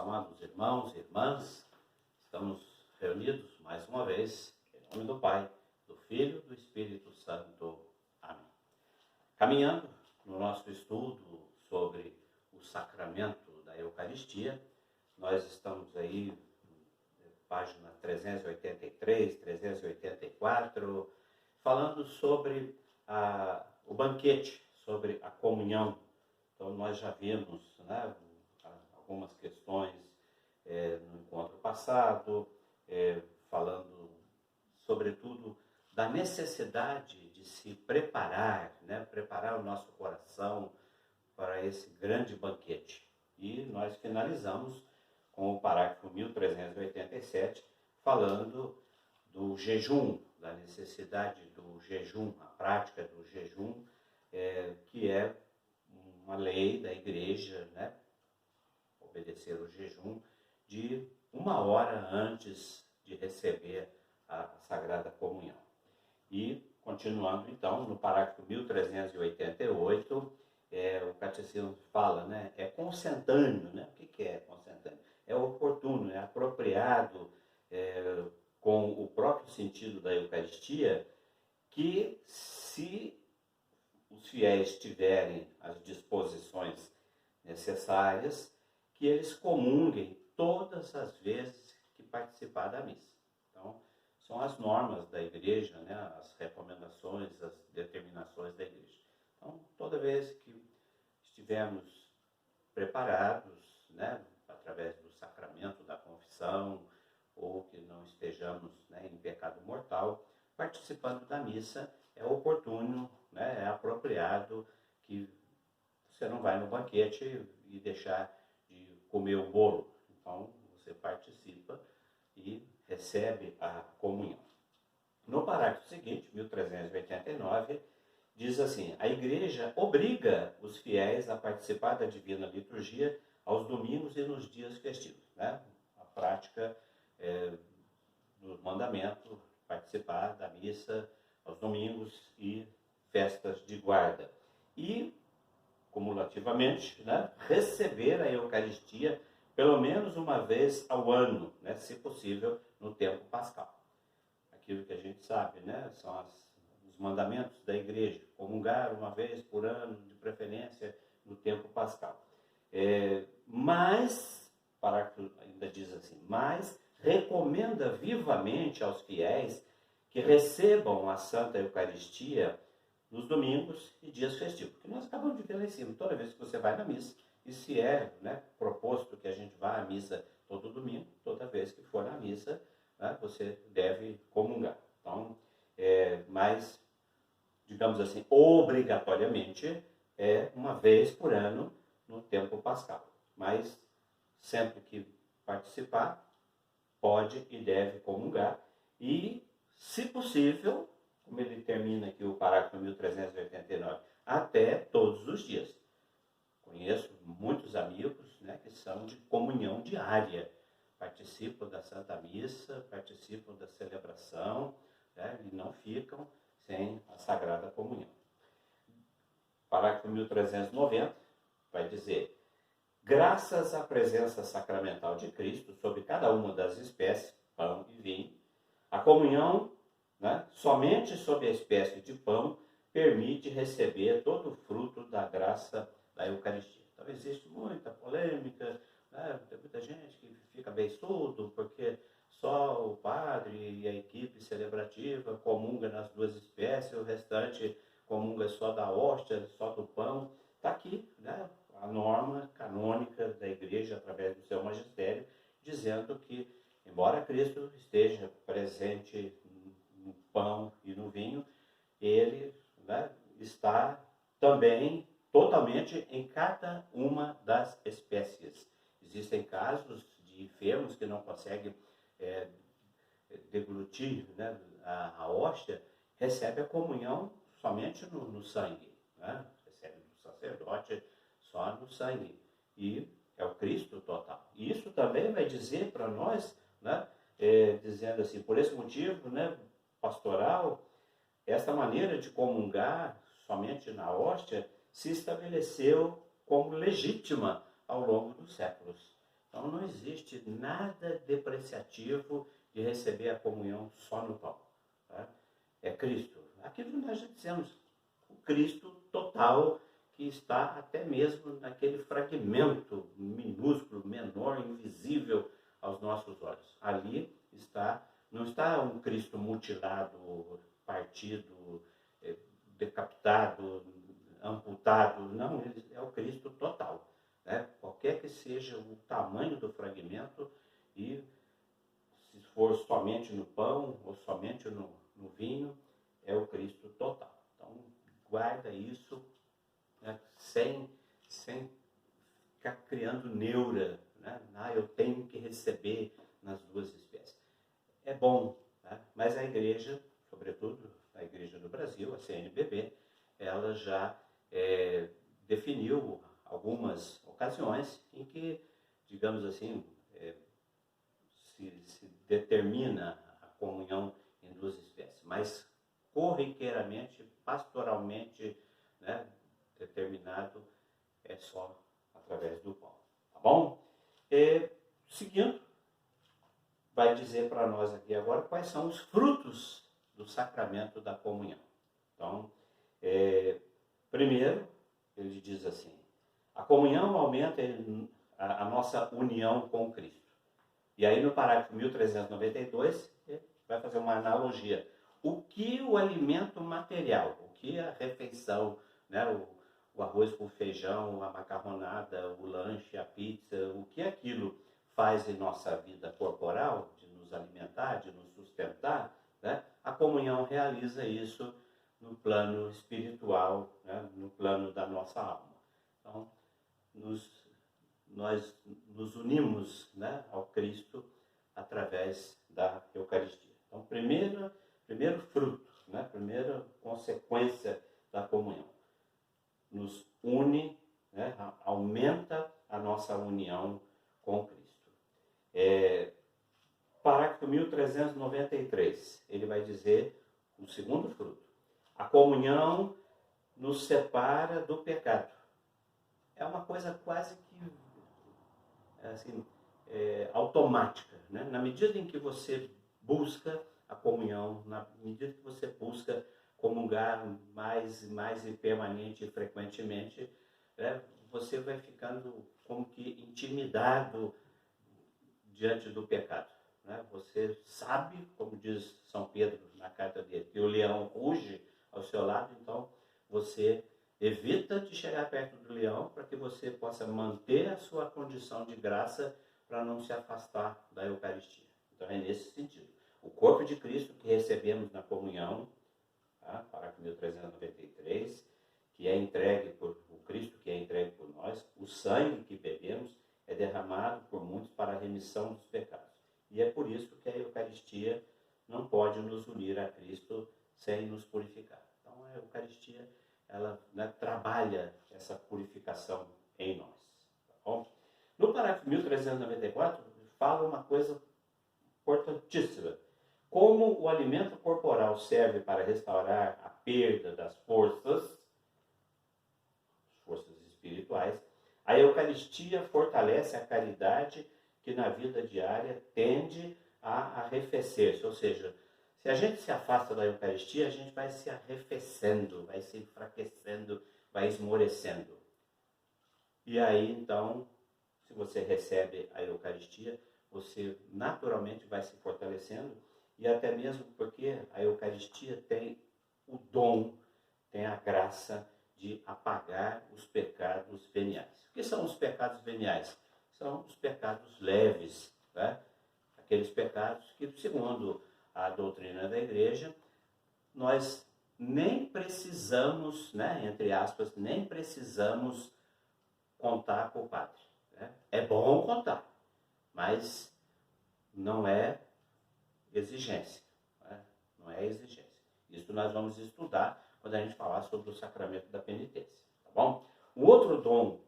amados irmãos e irmãs, estamos reunidos mais uma vez, em nome do Pai, do Filho e do Espírito Santo. Amém. Caminhando no nosso estudo sobre o sacramento da Eucaristia, nós estamos aí, página 383, 384, falando sobre o banquete, sobre a comunhão. Então nós já vimos, né, algumas questões no encontro passado, falando sobretudo da necessidade de se preparar, né, preparar o nosso coração para esse grande banquete. E nós finalizamos com o parágrafo 1387, falando do jejum, da necessidade do jejum, a prática do jejum, que é uma lei da igreja, né? Obedecer o jejum de 1 hora antes de receber a Sagrada Comunhão. E, continuando então, no parágrafo 1388, o catecismo fala, né? É consentâneo, né? O que é consentâneo? É oportuno, é apropriado, com o próprio sentido da Eucaristia, que se os fiéis tiverem as disposições necessárias, que eles comunguem todas as vezes que participar da missa. Então, são as normas da igreja, né, as recomendações, as determinações da igreja. Então, toda vez que estivermos preparados, né, através do sacramento da confissão, ou que não estejamos, né, em pecado mortal, participando da missa, é oportuno, né, é apropriado, que você não vai no banquete e deixar de comer o bolo. Então, você participa e recebe a comunhão. No parágrafo seguinte, 1389, diz assim: a igreja obriga os fiéis a participar da divina liturgia aos domingos e nos dias festivos, né? A prática do mandamento, participar da missa aos domingos e festas de guarda. E, cumulativamente, né, receber a Eucaristia pelo menos uma vez ao ano, né, se possível, no tempo pascal. Aquilo que a gente sabe, né, são os mandamentos da igreja: comungar uma vez por ano, de preferência no tempo pascal. Mas, o parágrafo ainda diz assim, mas recomenda vivamente aos fiéis que recebam a Santa Eucaristia nos domingos e dias festivos. Porque nós acabamos de ver lá em cima, toda vez que você vai na missa, e se é, né, proposto que a gente vá à missa todo domingo, toda vez que for na missa, né, você deve comungar. Então, mas, digamos assim, obrigatoriamente, uma vez por ano no tempo pascal. Mas, sempre que participar, pode e deve comungar. E, se possível, como ele termina aqui o parágrafo 1389, até todos os dias. Conheço muitos amigos, né, que são de comunhão diária, participam da Santa Missa, participam da celebração, né, e não ficam sem a Sagrada Comunhão. Parágrafo 1390 vai dizer: graças à presença sacramental de Cristo sobre cada uma das espécies, pão e vinho, a comunhão, né, somente sob a espécie de pão, permite receber todo o fruto da graça da Eucaristia. Então existe muita polêmica, né, tem muita gente que fica beiçudo porque só o padre e a equipe celebrativa comunga nas duas espécies, o restante comunga só da hóstia, só do pão. Está aqui, né, a norma canônica da igreja, através do seu magistério, dizendo que, embora Cristo esteja presente no pão e no vinho, ele, né, está também totalmente em cada uma das espécies. Existem casos de enfermos que não conseguem deglutir, né, a hóstia, recebe a comunhão somente no sangue, né? Recebe do sacerdote só no sangue. E é o Cristo total. E isso também vai dizer para nós, né, dizendo assim, por esse motivo, né, pastoral, esta maneira de comungar somente na hóstia se estabeleceu como legítima ao longo dos séculos. Então, Então não existe nada depreciativo de receber a comunhão só no pão. Tá? É Cristo. Aquilo que nós já dissemos, o Cristo total, que está até mesmo naquele fragmento minúsculo, menor, invisível aos nossos olhos. Ali está, não está um Cristo mutilado, partido, decapitado, amputado. Não, ele é o Cristo total. Né? Qualquer que seja o tamanho do fragmento, e se for somente no pão ou somente no vinho, é o Cristo total. Então, guarda isso, né? sem ficar criando neura. Né? Eu tenho que receber nas duas espécies. É bom, né? Mas a igreja, sobretudo a igreja do Brasil, a CNBB, ela já definiu algumas ocasiões em que, digamos assim, se determina a comunhão em duas espécies, mas corriqueiramente, pastoralmente, né, determinado é só através do pão. Tá bom? Seguindo, vai dizer para nós aqui agora quais são os frutos do sacramento da comunhão. Então, primeiro, ele diz assim: a comunhão aumenta a nossa união com Cristo. E aí no parágrafo 1392, vai fazer uma analogia. O que o alimento material, o que a refeição, né, o arroz com feijão, a macarronada, o lanche, a pizza, o que aquilo faz em nossa vida corporal, de nos alimentar, de nos sustentar, né, a comunhão realiza isso no plano espiritual, né, no plano da nossa alma. Então, nós nos unimos, né, ao Cristo através da Eucaristia. Então, primeiro fruto, né, primeira consequência da comunhão. Nos une, né, aumenta a nossa união com Cristo. Parágrafo 1393, ele vai dizer o segundo fruto. A comunhão nos separa do pecado. É uma coisa quase que assim, automática. Né? Na medida em que você busca a comunhão, na medida que você busca comungar mais e permanente e frequentemente, né, você vai ficando como que intimidado diante do pecado. Né? Você sabe, como diz São Pedro na carta dele, que o leão ruge ao seu lado, então você evita de chegar perto do leão para que você possa manter a sua condição de graça para não se afastar da Eucaristia. Então é nesse sentido. O corpo de Cristo que recebemos na comunhão, tá? Parágrafo 1393, que é entregue por o Cristo, que é entregue por nós, o sangue que bebemos é derramado por muitos para a remissão dos pecados. E é por isso que a Eucaristia não pode nos unir a Cristo sem nos purificar. Então a Eucaristia, ela, né, trabalha essa purificação em nós. Tá bom? No parágrafo 1394, fala uma coisa importantíssima. Como o alimento corporal serve para restaurar a perda das forças espirituais, a Eucaristia fortalece a caridade que na vida diária tende a arrefecer-se. Ou seja, se a gente se afasta da Eucaristia, a gente vai se arrefecendo, vai se enfraquecendo, vai esmorecendo. E aí, então, se você recebe a Eucaristia, você naturalmente vai se fortalecendo, e até mesmo porque a Eucaristia tem o dom, tem a graça de apagar os pecados veniais. O que são os pecados veniais? São os pecados leves, né? Aqueles pecados que, segundo a doutrina da Igreja, nós nem precisamos, né, entre aspas, nem precisamos contar com o padre. Né? É bom contar, mas não é exigência. Né? Não é exigência. Isso nós vamos estudar quando a gente falar sobre o sacramento da penitência. Tá bom? O outro dom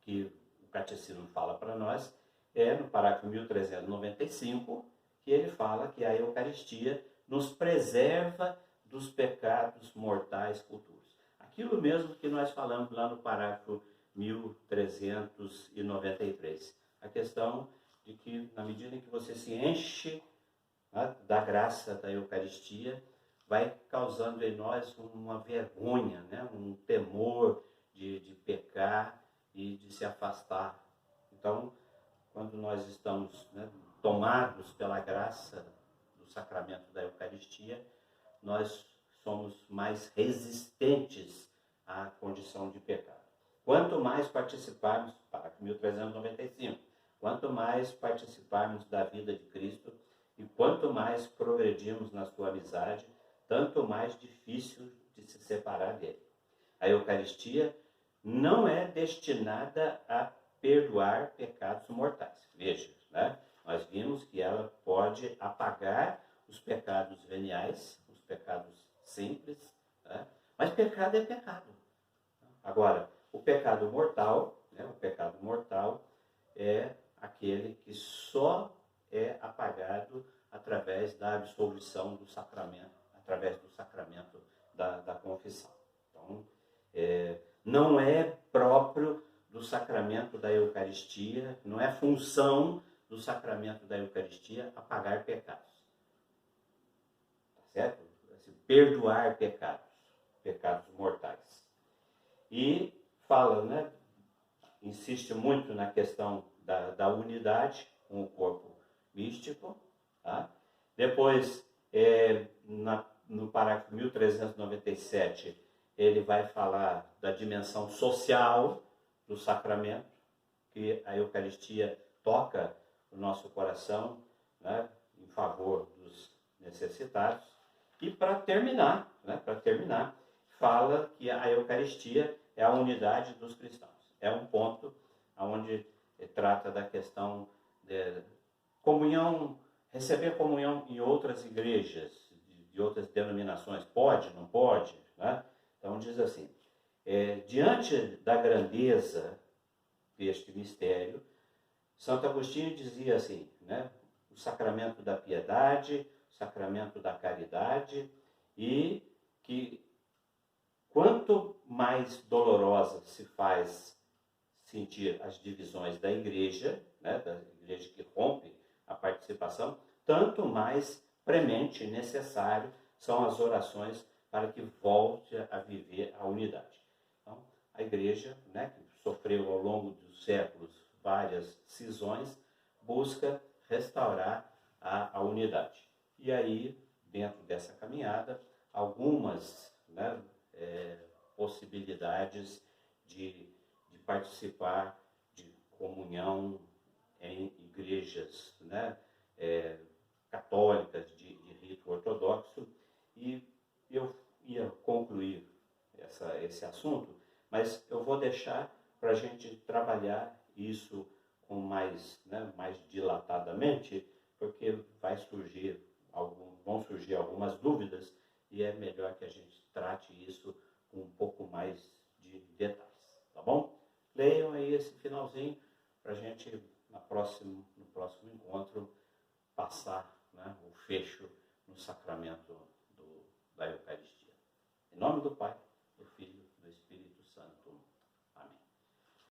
que o Catecismo fala para nós é no parágrafo 1395, que ele fala que a Eucaristia nos preserva dos pecados mortais futuros. Aquilo mesmo que nós falamos lá no parágrafo 1393. questão de que, na medida em que você se enche, né, da graça da Eucaristia, vai causando em nós uma vergonha, né, um temor de pecar e de se afastar. Então, quando nós estamos, né, tomados pela graça do sacramento da Eucaristia, nós somos mais resistentes à condição de pecado. Quanto mais participarmos, para 1395, quanto mais participarmos da vida de Cristo e quanto mais progredirmos na sua amizade, tanto mais difícil de se separar dele. A Eucaristia não é destinada a perdoar pecados mortais. Veja, né? Nós vimos que ela pode apagar os pecados veniais, os pecados simples, né? Mas pecado é pecado. Agora, o pecado mortal, né? O pecado mortal é aquele que só é apagado através da absolvição do sacramento, através do sacramento da confissão. Então, não é próprio do sacramento da Eucaristia, não é função do sacramento da Eucaristia apagar pecados. Tá certo? Perdoar pecados, pecados mortais. E fala, né? Insiste muito na questão da unidade com o corpo místico. Tá? Depois, no parágrafo 1397, ele vai falar da dimensão social do sacramento, que a Eucaristia toca o nosso coração, né, em favor dos necessitados. E para terminar, fala que a Eucaristia é a unidade dos cristãos. É um ponto onde trata da questão de comunhão, receber comunhão em outras igrejas, de outras denominações. Pode, não pode? Né? Então diz assim, diante da grandeza deste mistério, Santo Agostinho dizia assim, né? O sacramento da piedade, o sacramento da caridade, e que quanto mais dolorosa se faz sentir as divisões da igreja, né, da igreja que rompe a participação, tanto mais premente e necessário são as orações para que volte a viver a unidade. Então, a igreja, né, que sofreu ao longo dos séculos várias cisões, busca restaurar a unidade. E aí, dentro dessa caminhada, algumas, né, possibilidades de participar de comunhão em igrejas, né, católicas de rito ortodoxo, e eu ia concluir esse assunto, mas eu vou deixar para a gente trabalhar isso com mais dilatadamente, porque vão surgir algumas dúvidas e é melhor que a gente trate isso com um pouco mais de detalhes, tá bom? Leiam aí esse finalzinho para a gente, no próximo encontro, passar, né, o fecho no sacramento da Eucaristia. Em nome do Pai,